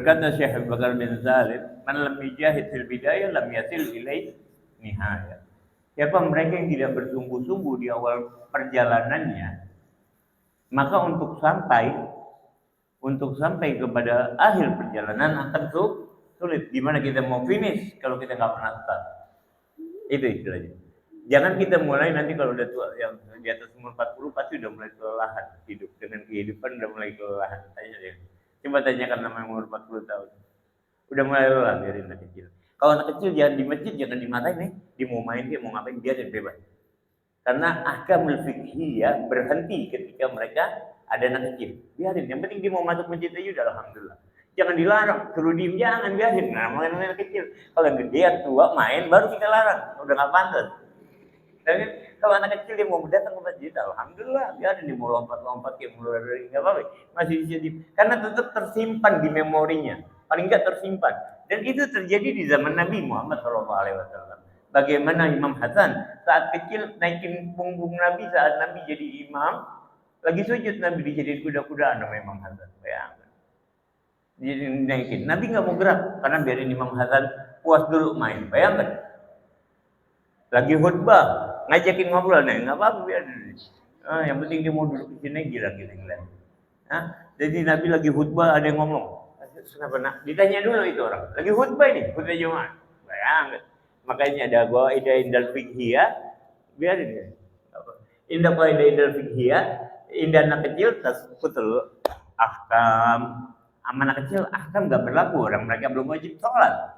Berkata Syekh Abu Bakar bin Zaid, "Man lam yujahid fil bidayah lam yasil ilai nihayah." Siapa mereka yang tidak bersungguh-sungguh di awal perjalanannya, maka untuk sampai kepada akhir perjalanan akan sulit. Gimana kita mau finish kalau kita nggak pernah start? Itu istilahnya. Jangan kita mulai nanti kalau udah tua, yang di atas umur 40 pasti udah mulai kelelahan hidup. Dengan kehidupan udah mulai kelelahan. Tanya dia. Coba tanyakan nama umur 40 tahun. Udah mulai lelah biarin anak kecil. Kalau anak kecil jangan di masjid, jangan dimarahin nih. Dia mau main, dia mau ngapain, dia dan bebas. Karena ahkamul fiqhiyah berhenti ketika mereka ada anak kecil. Biarin, yang penting dia mau masuk masjid aja udah alhamdulillah. Jangan dilarang, suruh diem jangan, biarin. Nah, main anak kecil. Kalau yang gede, yang tua main baru kita larang. Udah nggak pantas. Dan kalau anak kecil dia mau datang ke masjid, alhamdulillah biarin dia mau lompat-lompat kayak mulai dari nggak apa-apa. Masih jadi karena tetap tersimpan di memorinya. Paling nggak tersimpan. Dan itu terjadi di zaman Nabi Muhammad SAW. Bagaimana Imam Hasan saat kecil naikin punggung Nabi saat Nabi jadi imam, lagi sujud Nabi dijadiin kuda-kudaan sama Imam Hasan. Bayangkan. Jadi naikin. Nabi nggak mau gerak karena biarin Imam Hasan puas dulu main. Bayangkan. Lagi khutbah, ngajakin ngobrol nih, nggak apa-apa biarin. Yang penting dia mau duduk di sini gila-gila. Jadi Nabi lagi khutbah ada yang ngomong. Kenapa nak? Ditanya dulu itu orang. Lagi khutbah ini, khutbah Jumat. Bayangkan. Makanya ada qaidah indal fiqhiyah, biarin ya. Indah qaidah indal fiqhiyah, indah anak kecil tasqutul ahkam. Anak kecil ahkam enggak berlaku, orang mereka belum wajib sholat.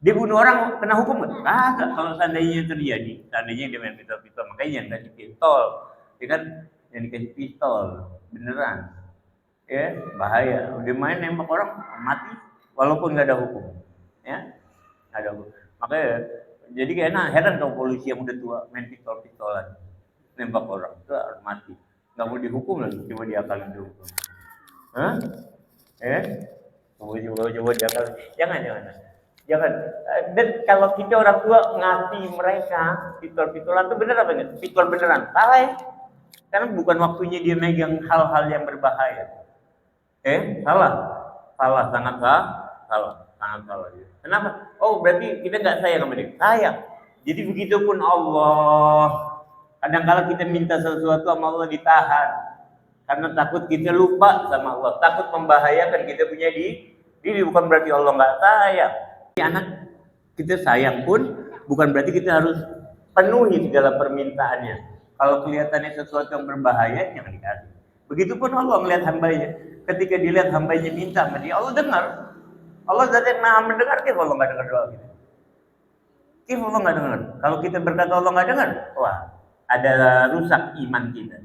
Dia bunuh orang kena hukum enggak? Kagak. Kalau seandainya terjadi, seandainya dia main pistol, makanya jangan kasih pistol. Dia kan yang dikasih pistol beneran. Ya, bahaya. Udah main nembak orang mati walaupun enggak ada hukum. Ya. Ada hukum. Makanya jadi kayaknya heran kalau polisi yang udah tua main pistol-pistolan nembak orang itu mati, nggak mau dihukum lagi, coba diakalin dulu. Coba diakalin, jangan. Dan kalau kita orang tua ngasih mereka pistol-pistolan itu bener apa enggak? Pistol beneran, salah ya? Karena bukan waktunya dia megang hal-hal yang berbahaya. Salah, sangat salah. Kenapa? Oh, berarti kita nggak sayang sama dia. Sayang. Jadi begitupun Allah. Kadang-kala kita minta sesuatu sama Allah ditahan. Karena takut kita lupa sama Allah. Takut membahayakan kita punya diri. Bukan berarti Allah nggak sayang. Anak kita sayang pun bukan berarti kita harus penuhi segala permintaannya. Kalau kelihatannya sesuatu yang berbahaya, jangan dikasih. Begitupun Allah melihat hambanya. Ketika dilihat hambanya minta sama dia, Allah dengar. Allah zat yang maha mendengar, kif Allah nggak dengar doa kita. Kif Allah nggak dengar. Kalau kita berkata Allah nggak dengar, wah ada rusak iman kita.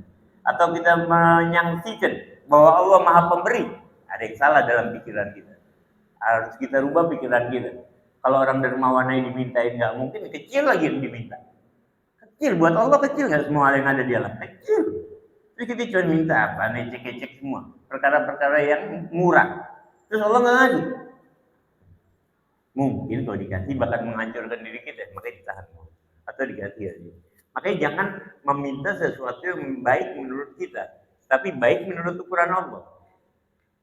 Atau kita menyangsikan bahwa Allah maha pemberi, ada yang salah dalam pikiran kita. Harus kita rubah pikiran kita. Kalau orang dermawannya dimintain nggak mungkin, kecil lagi yang diminta. Kecil buat Allah kecil nggak semua hal yang ada di alam kecil. Jadi kita cuma minta apa, cek semua perkara-perkara yang murah. Terus Allah nggak ngasih. Mungkin kalau dikasih bakal menghancurkan diri kita, makanya ditahan atau dikasih aja. Makanya jangan meminta sesuatu yang baik menurut kita, tapi baik menurut ukuran Allah.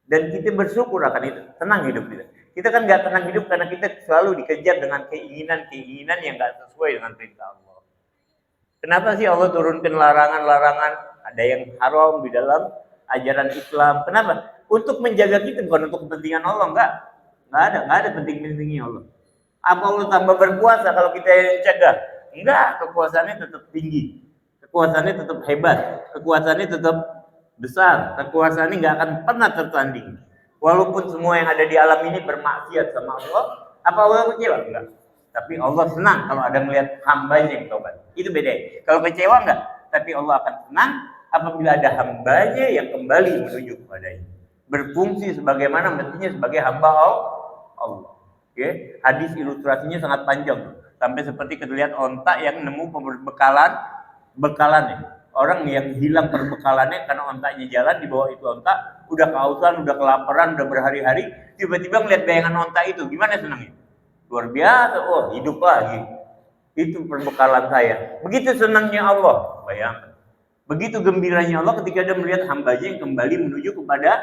Dan kita bersyukur akan itu, tenang hidup kita. Kita kan nggak tenang hidup karena kita selalu dikejar dengan keinginan yang nggak sesuai dengan perintah Allah. Kenapa sih Allah turunkan larangan-larangan? Ada yang haram di dalam ajaran Islam. Kenapa? Untuk menjaga kita, bukan untuk kepentingan Allah, enggak. Nggak ada penting-pentingnya Allah. Apa Allah tambah berkuasa kalau kita yang cegah? Enggak, kekuasaannya tetap tinggi. Kekuasaannya tetap hebat. Kekuasaannya tetap besar. Kekuasaannya nggak akan pernah tertanding. Walaupun semua yang ada di alam ini bermaksiat sama Allah, apa Allah kecewa? Enggak. Tapi Allah senang kalau ada melihat hambanya yang tobat. Itu beda. Kalau kecewa enggak. Tapi Allah akan senang apabila ada hambanya yang kembali menuju kepadanya. Berfungsi sebagaimana mestinya sebagai hamba Allah. Okay? Hadis ilustrasinya sangat panjang, sampai seperti terlihat onta yang nemu bekalannya. Orang yang hilang perbekalannya karena ontanya jalan di bawah itu onta, udah kehausan, udah kelaparan, udah berhari-hari, tiba-tiba ngeliat bayangan onta itu, gimana senangnya? Luar biasa, oh hidup lagi. Itu perbekalan saya. Begitu senangnya Allah, bayangkan. Begitu gembiranya Allah ketika dia melihat hambanya yang kembali menuju kepada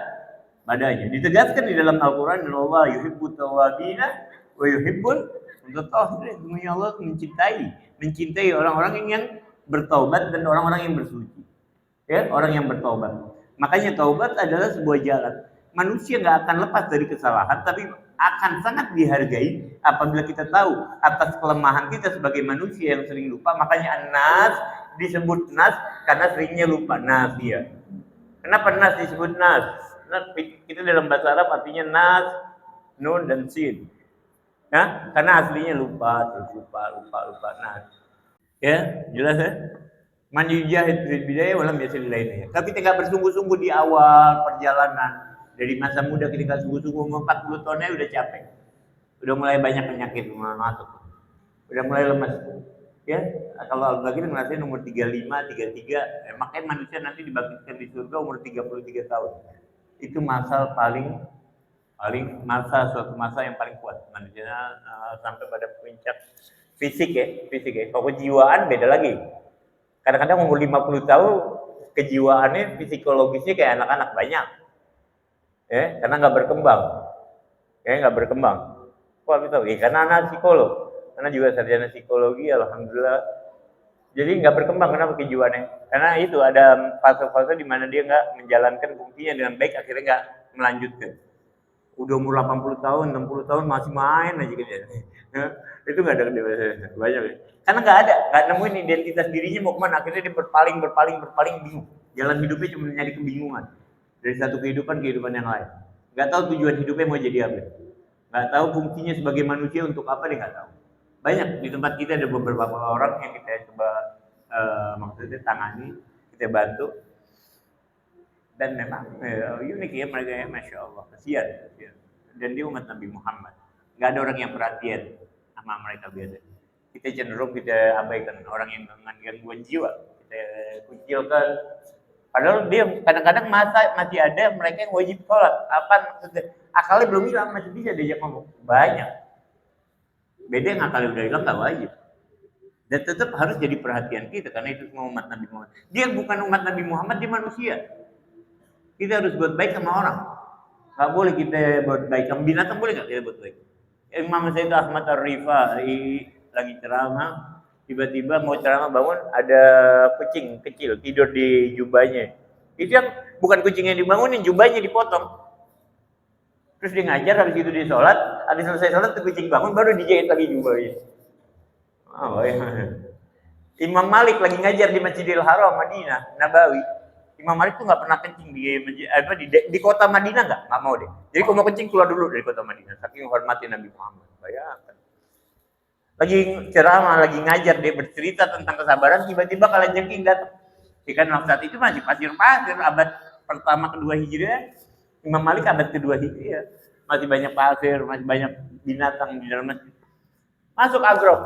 padanya. Ditegaskan di dalam Al-Quran, Allah yuhibbut tawabina wa yuhibbul mutatahhirin. Sesungguhnya Allah mencintai orang-orang yang bertaubat dan orang-orang yang bersuci. Ya, orang yang bertaubat. Makanya taubat adalah sebuah jalan. Manusia nggak akan lepas dari kesalahan, tapi akan sangat dihargai apabila kita tahu atas kelemahan kita sebagai manusia yang sering lupa. Makanya Nas disebut Nas karena seringnya lupa. Nas dia. Kenapa Nas disebut Nas? Nas kita dalam bahasa Arab artinya Nas, Nun dan Sin. Ya, karena aslinya lupa, terus lupa Nas. Ya, jelas ya? Man yujahid fil bidayah walam yasil lainnya. Tapi tidak bersungguh-sungguh di awal perjalanan. Dari masa muda kita sungguh-sungguh 40 tahunnya udah capek. Udah mulai banyak penyakit masuk. Udah mulai lemas. Ya, kalau Al-Baqir ngerasain umur 35, 33, makanya manusia nanti dibangkitkan di surga umur 33 tahun. Itu masa suatu masa yang paling kuat. Manusia sampai pada puncak fisik ya. Kalau kejiwaan beda lagi. Kadang-kadang umur 50 tahun kejiwaannya, psikologisnya kayak anak-anak banyak. Ya, karena nggak berkembang. Kok gitu? Ya, karena anak psikolog. Karena juga sarjana psikologi, alhamdulillah. Jadi nggak berkembang, kenapa kejiwaannya? Karena itu ada fase-fase di mana dia nggak menjalankan fungsinya dengan baik, akhirnya nggak melanjutkan. Udah umur 80 tahun, 60 tahun masih main aja gitu. Itu nggak ada banyak ya. Karena nggak nemuin identitas dirinya mau kemana, akhirnya dia berpaling bingung. Jalan hidupnya cuma nyari kebingungan dari satu kehidupan yang lain. Nggak tahu tujuan hidupnya mau jadi apa, nggak tahu fungsinya sebagai manusia untuk apa, dia nggak tahu. Banyak di tempat kita ada beberapa orang yang kita coba maksudnya tangani, kita bantu, dan memang unik ya mereka ya, masya Allah, kasihan. Dan dia umat Nabi Muhammad, nggak ada orang yang perhatian sama mereka biasa. Kita cenderung kita abaikan orang yang dengan gangguan jiwa, kita kucilkan. Padahal dia kadang-kadang masih ada mereka yang wajib sholat. Apa maksudnya? Akalnya belum hilang, masih bisa diajak ngomong. Banyak. Beda yang akalnya udah hilang nggak wajib. Dan tetap harus jadi perhatian kita karena itu semua umat Nabi Muhammad. Dia bukan umat Nabi Muhammad, dia manusia. Kita harus buat baik sama orang. Nggak boleh kita buat baik sama binatang, boleh nggak kita buat baik? Imam Sayyid Ahmad Ar-Rifai lagi ceramah, tiba-tiba mau ceramah bangun ada kucing kecil tidur di jubahnya. Itu yang bukan kucing yang dibangunin, jubahnya dipotong. Terus dia ngajar, habis itu dia sholat, habis selesai sholat kucing bangun baru dijahit lagi jubahnya. Imam Malik lagi ngajar di Masjidil Haram Madinah Nabawi. Imam Malik tuh nggak pernah kencing di kota Madinah, nggak mau deh. Jadi kalau mau kencing keluar dulu dari kota Madinah, saking hormati Nabi Muhammad. Bayangkan. Lagi ceramah, lagi ngajar, dia bercerita tentang kesabaran, tiba-tiba kalajengking datang. Ikan saat itu masih pasir abad pertama kedua Hijriah. Imam Malik abad kedua Hijriah. Masih banyak pasir, masih banyak binatang di dalam masjid. Masuk Agrob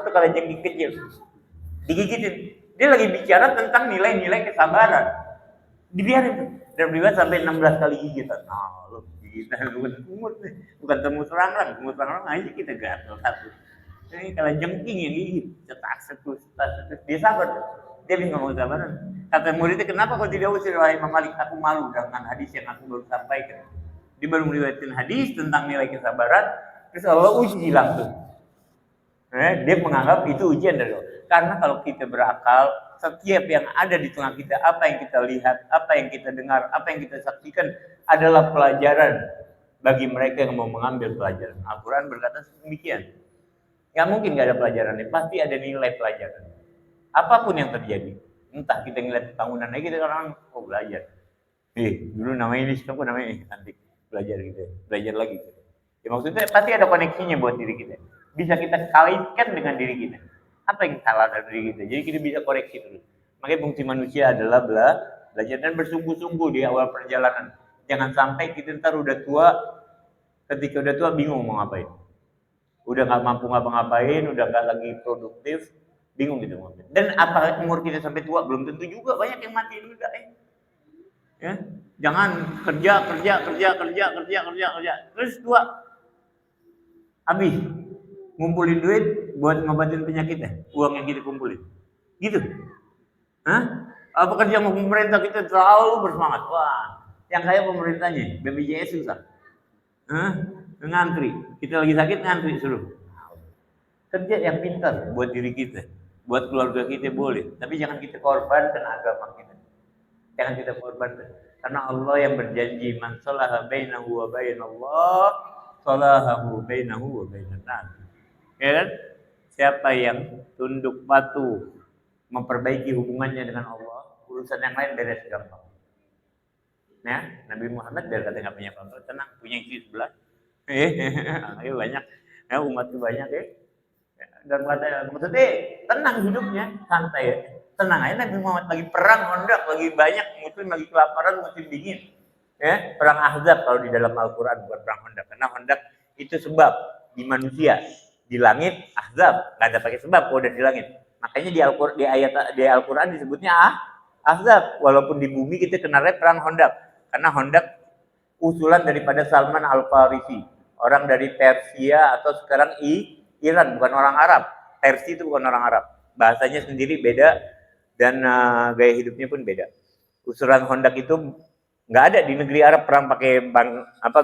tuh kalajengking kecil. Digigitin. Dia lagi bicara tentang nilai-nilai kesabaran. Dibiarin tuh. Dan beliau sampai 16 kali gigitan. Nah, lu gigitan bukan temu serang aja kita gatel satu. Ini kalau jengking yang gigit, cetak. Dia sabar. Dia bisa ngomong kesabaran. Kata muridnya, kenapa kau tidak usir wahai Imam Malik? Aku malu dengan hadis yang aku baru sampaikan. Dia baru meriwayatkan hadis tentang nilai kesabaran, terus Allah uji langsung. Dia menganggap itu ujian dari Allah. Karena kalau kita berakal, setiap yang ada di tengah kita, apa yang kita lihat, apa yang kita dengar, apa yang kita saksikan adalah pelajaran bagi mereka yang mau mengambil pelajaran. Al-Quran berkata demikian. Nggak mungkin nggak ada pelajarannya, pasti ada nilai pelajaran. Apapun yang terjadi, entah kita ngeliat bangunan aja, kita orang belajar. Dulu namanya ini, sekarang namanya nanti belajar gitu, belajar lagi. Ya maksudnya pasti ada koneksinya buat diri kita. Bisa kita kaitkan dengan diri kita. Apa yang salah dari diri kita? Jadi kita bisa koreksi terus. Makanya fungsi manusia adalah belajar dan bersungguh-sungguh di awal perjalanan. Jangan sampai kita ntar udah tua, ketika udah tua bingung mau ngapain. Udah nggak mampu ngapa-ngapain, udah nggak lagi produktif, bingung gitu. Dan apa umur kita sampai tua belum tentu juga, banyak yang mati juga. Ya, jangan kerja, terus tua, habis ngumpulin duit buat ngobatin penyakitnya, uang yang kita kumpulin, gitu. Apa kerja sama pemerintah kita terlalu bersemangat, wah, Yang kaya pemerintahnya, BPJS susah. Ngantri. Kita lagi sakit ngantri suruh. Kerja yang pintar buat diri kita, buat keluarga kita boleh, tapi jangan kita korbankan agama kita. Jangan kita korbankan. Karena Allah yang berjanji, man salaha bainahu wa bainallah, salahahu bainahu wa bainan nas. Ya kan? Siapa yang tunduk patuh memperbaiki hubungannya dengan Allah, urusan yang lain beres gampang. Ya, Nabi Muhammad biar kata nggak punya apa-apa, tenang, punya istri sebelah. Ayo banyak, ya umat banyak ya. Dan kata maksudnya tenang hidupnya, santai ya. Tenang aja, Nabi Muhammad lagi perang hondak, lagi banyak muslim lagi kelaparan, musim dingin. Ya, perang Ahzab kalau di dalam Al-Qur'an bukan perang hondak. Karena hondak itu sebab di manusia, di langit Ahzab, nggak ada pakai sebab kalau udah di langit. Makanya di ayat di Al-Qur'an disebutnya Ahzab, walaupun di bumi kita kenalnya perang hondak. Karena hondak usulan daripada Salman Al-Farisi, orang dari Persia atau sekarang Iran, bukan orang Arab. Persia itu bukan orang Arab. Bahasanya sendiri beda dan gaya hidupnya pun beda. Usulan hondak itu nggak ada di negeri Arab perang pakai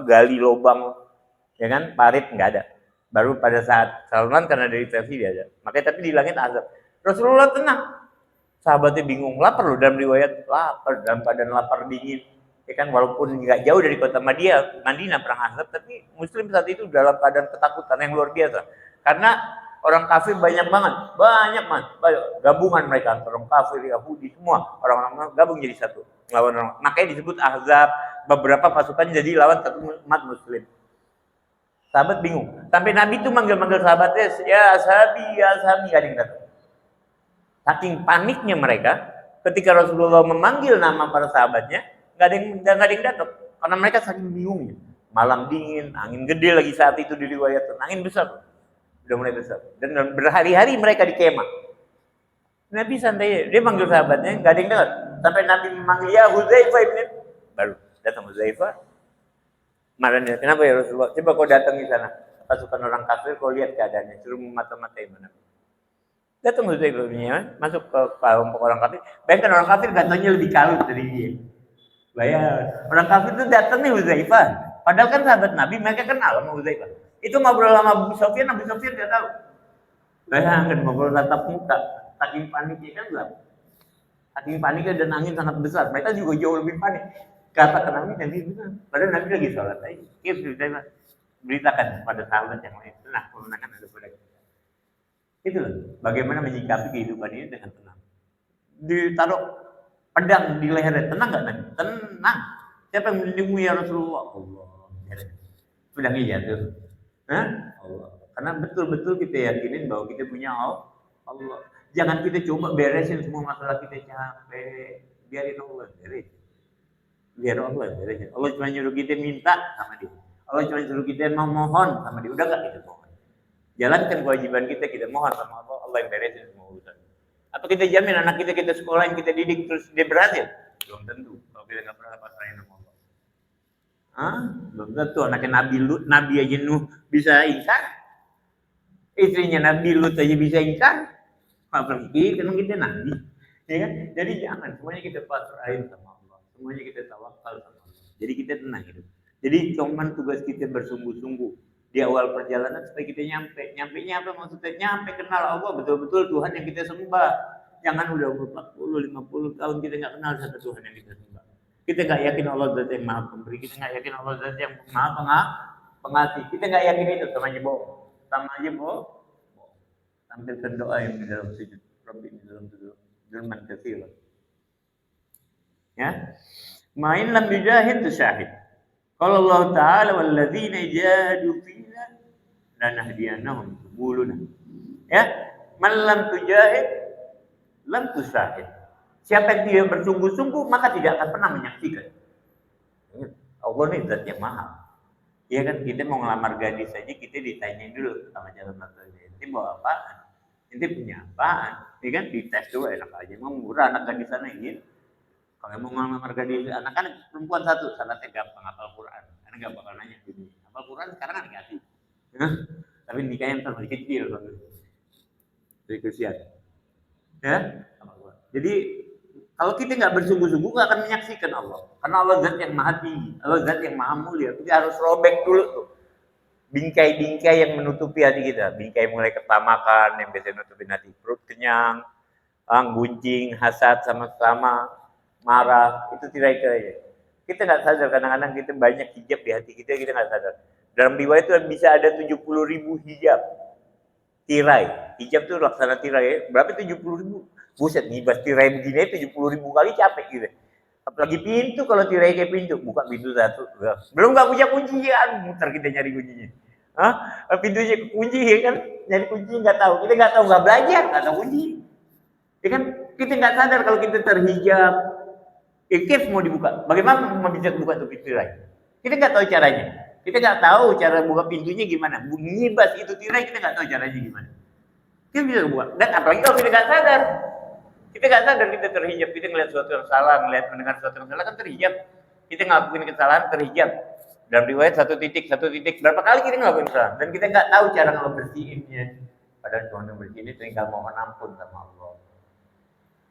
gali lubang, ya kan, parit nggak ada. Baru pada saat Salman karena dari Persia dia ada. Makanya tapi di langit azab. Rasulullah tenang. Sahabatnya bingung, lapar loh dalam riwayat, lapar dalam keadaan lapar dingin. Ya kan, walaupun nggak jauh dari kota Madinah perang Ahzab, tapi Muslim saat itu dalam keadaan ketakutan yang luar biasa. Karena orang kafir banyak banget, gabungan mereka antara orang kafir, Yahudi, semua orang-orang gabung jadi satu lawan orang. Makanya disebut Ahzab, beberapa pasukan jadi lawan satu umat Muslim. Sahabat bingung, sampai Nabi itu manggil-manggil sahabatnya, ya sahabi, gak ada yang datang. Saking paniknya mereka, ketika Rasulullah memanggil nama para sahabatnya, nggak ada yang datang, karena mereka saking bingungnya. Malam dingin, angin gede lagi saat itu diriwayatkan, angin besar, udah mulai besar, dan berhari-hari mereka di kemah. Nabi santai, dia manggil sahabatnya, nggak ada yang dengar, sampai Nabi memanggil ya Hudzaifah ibn, baru datang Hudzaifah. Marahnya, kenapa ya Rasulullah? Coba kau datang di sana, pasukan orang kafir, kau lihat keadaannya, suruh memata-matai mana. Datang Hudzaifah, masuk ke kelompok orang kafir. Bayangkan orang kafir gantengnya lebih kalut dari dia. Bayar. Orang kafir itu datang nih Hudzaifah. Padahal kan sahabat Nabi, mereka kenal sama Hudzaifah. Itu ngobrol sama Abu Sufyan nggak tahu. Bayangkan ngobrol tatap muka, saking paniknya kan belum. Saking paniknya dan angin sangat besar. Mereka juga jauh lebih panik. Kata ke Nabi benar. Padahal Nabi lagi sholat aja. Hudzaifah beritakan pada sahabat yang lain. Nah, kemenangan ada pada kita. Itu loh, bagaimana menyikapi kehidupan ini dengan tenang. Ditaruh pedang di lehernya, tenang nggak Nabi? Tenang. Siapa yang melindungi ya Rasulullah? Allah. Pedangnya jatuh. Allah. Karena betul-betul kita yakinin bahwa kita punya Allah. Jangan kita coba beresin semua masalah kita capek. Biarin Allah beresin. Biar Allah beresin. Allah cuma nyuruh kita minta sama dia. Allah cuma nyuruh kita memohon sama dia. Udah nggak kita mohon? Jalankan kewajiban kita mohon sama Allah, Allah yang beresin semua urusan. Apa kita jamin anak kita sekolah yang kita didik terus dia berhasil? Belum tentu. Kalau kita nggak pernah pasrahin sama Allah. Belum tentu. Anaknya Nabi aja Nuh bisa ingkar. Istrinya Nabi Lut aja bisa ingkar. Apalagi kan kita Nabi. Ya kan? Jadi jangan semuanya kita pasrahin sama Allah. Semuanya kita tawakal sama Allah. Jadi kita tenang hidup. Jadi cuman tugas kita bersungguh-sungguh di awal perjalanan supaya kita nyampe apa maksudnya? Nyampe kenal Allah betul-betul Tuhan yang kita sembah. Jangan udah umur 40, 50 tahun kita nggak kenal satu Tuhan yang kita sembah. Kita nggak yakin Allah zat yang maha pemberi, kita nggak yakin Allah zat yang maha pengasih. Kita nggak yakin itu, sama aja bohong. Tampilkan doa yang di dalam sujud. Rabbi di dalam sujud. Zulman katsir. Ya. Main lam yujahid tu syahid. Kalau Allah Ta'ala walladzina jahadu fina lanahdiyannahum subuluna. Ya, man lam tujahid lam tusahid. Siapa yang tidak bersungguh-sungguh maka tidak akan pernah menyaksikan. Allah ini zat yang mahal. Ya kan, kita mau ngelamar gadis saja kita ditanyain dulu sama calon mertuanya. Ini bawa apaan? Ini punya apaan? Ya kan, dites dulu enak aja. Mau murah anak gadis sana ini. Kalau mau ngelamar gadis anak kan perempuan satu, syaratnya gampang hafal Quran. Karena nggak bakal nanya gini. Hafal Quran sekarang kan dikasih. Tapi nikahnya ntar masih kecil. Jadi kesian. Ya? Jadi Kalau kita nggak bersungguh-sungguh nggak akan menyaksikan Allah. Karena Allah zat yang maha tinggi, Allah zat yang maha mulia. Kita harus robek dulu tuh bingkai-bingkai yang menutupi hati kita. Bingkai mulai ketamakan yang biasanya nutupin hati, perut kenyang, gunjing, hasad sama-sama, marah, itu tirai-tirai. Kita nggak sadar, kadang-kadang kita banyak hijab di hati kita nggak sadar. Dalam riwayat itu bisa ada 70.000 hijab. Tirai, hijab itu laksana tirai, berapa 70.000? Buset, ngibas tirai begini 70.000 kali capek gitu. Apalagi pintu, kalau tirai kayak pintu, buka pintu satu, belum nggak punya kunci ya, muter kita nyari kuncinya. Pintunya kunci ya kan, nyari kunci nggak tahu, kita nggak tahu, nggak belajar, nggak tahu kunci. Ya kan, kita nggak sadar kalau kita terhijab, kif mau dibuka, bagaimana mau bisa buka tuh pintu tirai? Kita nggak tahu caranya, kita nggak tahu cara buka pintunya gimana, ngibas itu tirai kita nggak tahu caranya gimana. Kita bisa buka, dan apalagi kalau kita nggak sadar. Kita nggak sadar kita terhijab, kita ngeliat sesuatu yang salah, mendengar sesuatu yang salah kan terhijab. Kita ngelakuin kesalahan terhijab. Dalam riwayat satu titik, berapa kali kita ngelakuin kesalahan dan kita nggak tahu cara ngebersihinnya. Padahal cuma bersihin itu tinggal mohon ampun sama Allah.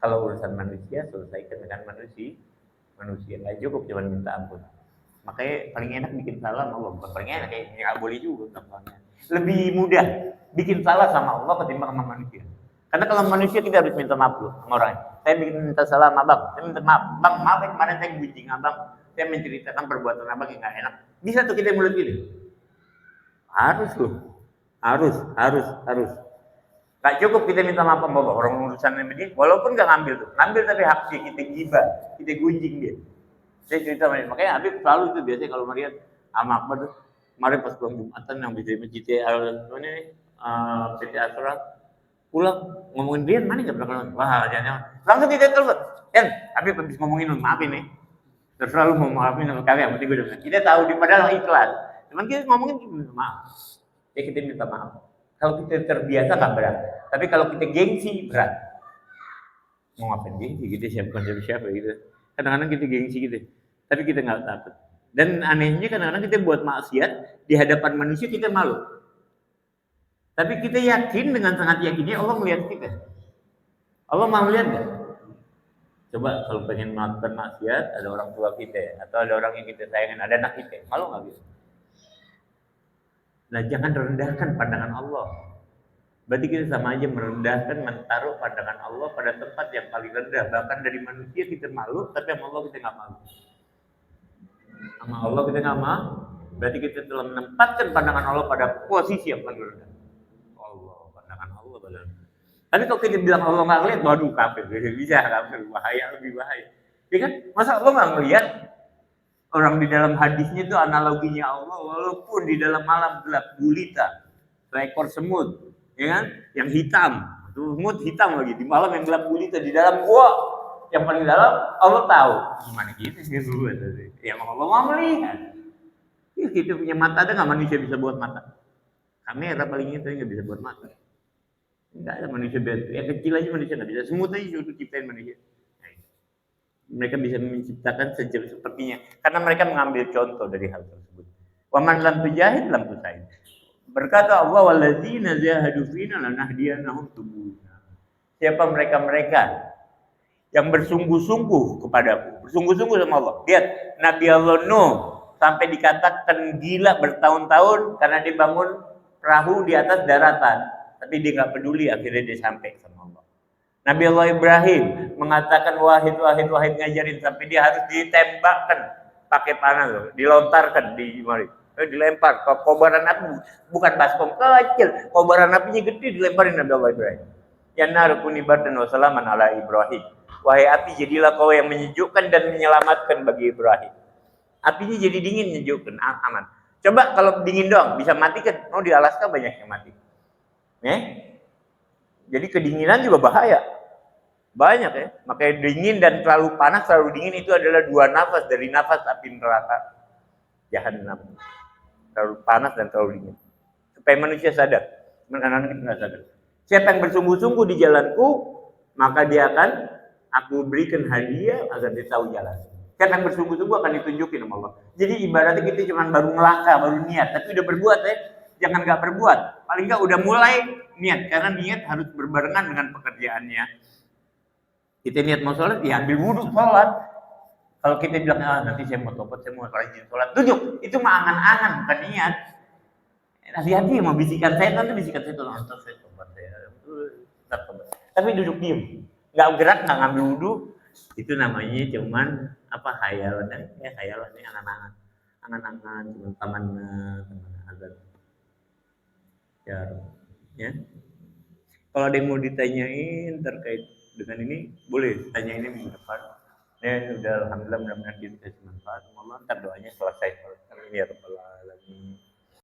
Kalau urusan manusia selesaikan dengan manusia nggak cukup cuma minta ampun. Makanya paling enak bikin salah sama Allah, bukan paling enak, nggak boleh juga gampangnya. Lebih mudah bikin salah sama Allah ketimbang sama manusia. Karena kalau manusia kita harus minta maaf loh sama orang. Saya minta salah sama abang, saya minta maaf. Bang, maaf ya kemarin saya gunjing abang, saya menceritakan perbuatan abang yang nggak enak. Bisa tuh kita mulut gitu. Harus loh, harus. Gak cukup kita minta maaf sama orang urusan begini, walaupun nggak ngambil tapi hak dia, kita gibah, kita gunjing dia. Saya cerita sama dia, makanya Habib selalu tuh biasanya kalau melihat sama Akbar tuh, kemarin pas pulang Jumatan yang bisa masjid PT Asra, pulang ngomongin dia mana nggak pernah wah jangan langsung tidak telepon Habib habis ngomongin lu maafin nih terserah lu mau maafin sama kami yang penting gue udah kita tahu di padahal ikhlas cuman kita ngomongin maaf ya kita minta maaf kalau kita terbiasa nggak berat tapi kalau kita gengsi berat mau ngapain gengsi gitu siapa gitu kadang-kadang kita gengsi gitu tapi kita nggak takut dan anehnya kadang-kadang kita buat maksiat di hadapan manusia kita malu. Tapi kita yakin dengan sangat yakinnya Allah melihat kita. Allah mau lihat nggak? Coba kalau pengen melakukan maksiat, ada orang tua kita, atau ada orang yang kita sayangin, ada anak kita, malu nggak gitu? Nah jangan rendahkan pandangan Allah. Berarti kita sama aja merendahkan, menaruh pandangan Allah pada tempat yang paling rendah. Bahkan dari manusia kita malu, tapi sama Allah kita nggak malu. Sama Allah kita nggak malu, berarti kita telah menempatkan pandangan Allah pada posisi yang paling rendah. Tapi kalau kita bilang Allah nggak ngeliat, waduh kafir, bisa kafir, bahaya, lebih bahaya. Ya kan? Masa Allah nggak ngeliat? Orang di dalam hadisnya itu analoginya Allah, walaupun di dalam malam gelap gulita, seekor semut, ya kan? Yang hitam, semut hitam lagi, di malam yang gelap gulita, di dalam gua, yang paling dalam, Allah tahu. Gimana gitu sih? Yang Allah mau melihat. Ya, kita punya mata, ada nggak manusia bisa buat mata? Kamera paling itu nggak bisa buat mata. Nggak ada manusia biasa. Yang kecil aja manusia nggak bisa. Semut aja sudah ciptain manusia. Mereka bisa menciptakan sepertinya. Karena mereka mengambil contoh dari hal tersebut. Waman lam tujahid lam tusaid. Berkata Allah, walladzina jahadu fina lanahdiyanahum subulana. Siapa mereka-mereka yang bersungguh-sungguh kepadaku. Bersungguh-sungguh sama Allah. Lihat, Nabi Allah Nuh sampai dikatakan gila bertahun-tahun karena dia bangun perahu di atas daratan. Tapi dia nggak peduli, akhirnya dia sampai sama Allah. Nabi Allah Ibrahim mengatakan wahid ngajarin sampai dia harus ditembakkan pakai panah loh, dilontarkan di mari, dilempar ke kobaran api, bukan baskom kecil, kobaran apinya gede dilemparin Nabi Allah Ibrahim. Ya nar kuni bardan wa salaman ala Ibrahim. Wahai api jadilah kau yang menyejukkan dan menyelamatkan bagi Ibrahim. Apinya jadi dingin menyejukkan, aman. Coba kalau dingin doang bisa mati kan? Oh di Alaska banyak yang mati. Jadi kedinginan juga bahaya. Banyak ya. Makanya dingin dan terlalu panas, terlalu dingin itu adalah dua nafas dari nafas api neraka Jahannam. Terlalu panas dan terlalu dingin. Supaya manusia sadar. Kadang-kadang kita nggak sadar. Siapa yang bersungguh-sungguh di jalanku, maka dia akan aku berikan hadiah agar dia tahu jalan. Siapa yang bersungguh-sungguh akan ditunjukin sama Allah. Jadi ibaratnya kita cuma baru melangkah, baru niat, tapi udah berbuat ya. Jangan nggak berbuat. Paling nggak udah mulai niat, karena niat harus berbarengan dengan pekerjaannya. Kita niat mau sholat, ya ambil wudhu sholat. Kalau kita bilang, nanti saya mau tobat, saya mau rajin sholat, duduk. Itu mah angan-angan, bukan niat. Hati-hati mau bisikan saya, nanti bisikan saya tuh nonton saya tobat saya. Tapi duduk diem, nggak gerak, nggak ngambil wudhu, itu namanya cuman apa khayalan ya, khayalan ini angan-angan cuman taman agar ya. Kalau ada yang mau ditanyain terkait dengan ini, boleh tanya ini minggu depan. Ya udah, alhamdulillah mudah-mudahan kita bermanfaat. Mohon ntar doanya selesai. Amin ya rabbal alamin.